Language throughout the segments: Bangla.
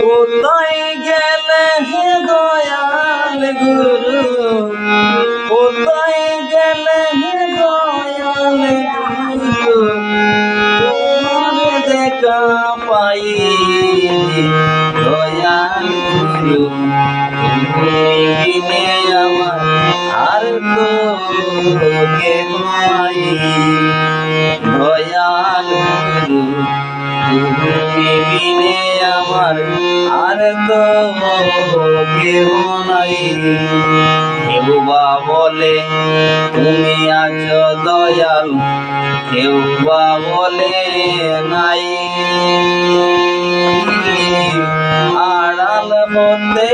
কোথায় গেলে হে দয়াল গুরু, কোথায় গেলে হে দয়াল গুরু, তোমার দেখা পাই দয়াল গুরু, তুমি বিনে আমার আর তো কেহ নাই দয়াল গুরু, তুমি বিনে আমার আর তো কেহ নাই। কেউ বা বলে তুমি আছো দয়াল, কেউ বা বলে নাই, আড়াল হতে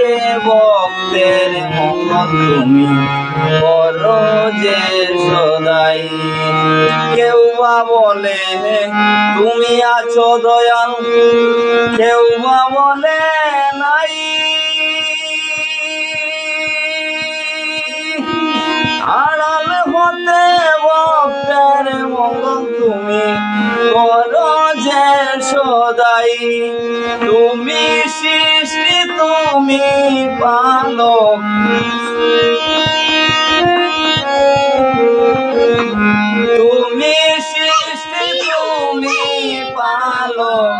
ভক্তের মঙ্গল তুমি করো যে সদাই। কেউ বা বলে তুমি আছো দয়াল, কেউ বা বলে নাই, আড়াল হতে ভক্তের মঙ্গল তুমি করো যে সদাই। তুমি সৃষ্টি তুমি পালক, তুমি সৃষ্টি তুমি পালক,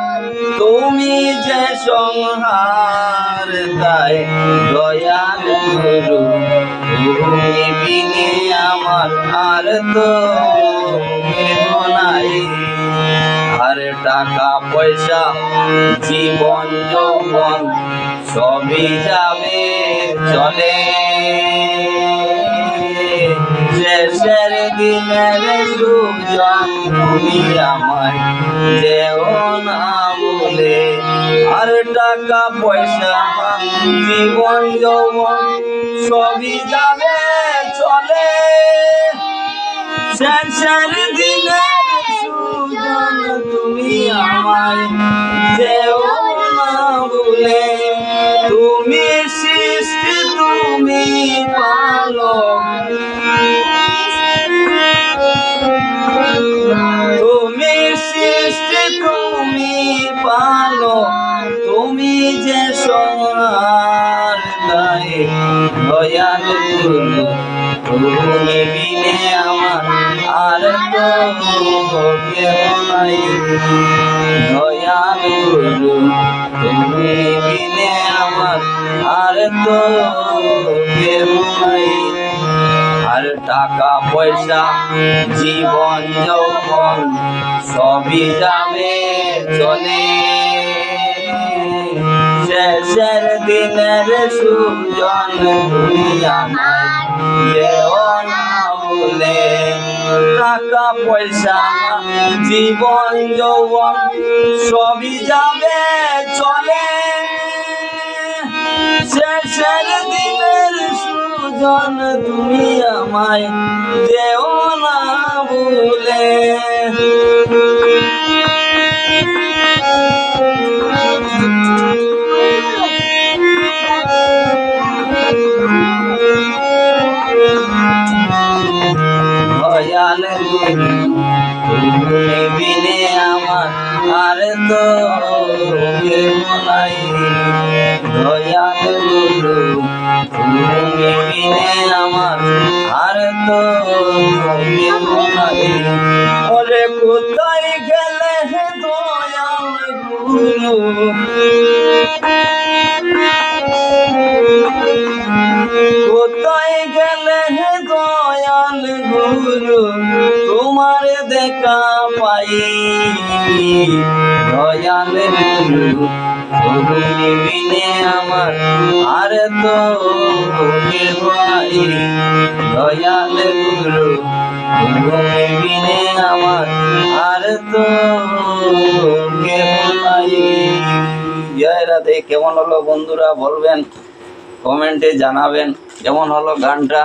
তুমি যে সংহার তাই দয়াল গুরু, তুমি বিনে আমার আর তো কেহ নাই। আর টাকা পয়সা জীবন যৌবন সবই যাবে চলে, শেষের দিনের সুজন তুমি আমায় যেও না বলে। আর টাকা পয়সা জীবন যৌবন সবই যাবে চলে, শেষের দিনের সুজন তুমি আমায় যেও না বলে। তুমি সৃষ্টি তুমি পালক, তুমি সৃষ্টি তুমি পালক, তুমি যে সংহার তাই দয়াল গুরু, তুমি বিনে আমার আর তো কেহ নাই দয়াল গুরু, তুমি বিনে আমার আর তো কেহ নাই। আর টাকা পয়সা জীবন যৌবন সবই যাবে চলে, শেষের দিনের সুজন তুমি আমায় যেও না বলে। টাকা পয়সা জীবন যৌবন সবই যাবে চলে, শেষের দিনের সুজন তুমি আমায় যেও না ভুলে। দয়াল গুরু, তুমি বিনে আমার আর তো কেহ নাই দয়াল গুরু, তুমি বিনে আমার আর তো কেহ নাই। ওরে কোথায় গেলে হে দয়াল গুরু, কোথায় গেলে হে দয়াল গুরু, তোমার দেখা পাই দয়াল গুরু, তুমি বিনে আমার আর তো কেহ নাই দয়াল গুরু, তুমি বিনে আমার আর তো কেহ নাই। জয় রাধে। কেমন হলো বন্ধুরা বলবেন, কমেন্টে জানাবেন কেমন হলো গানটা।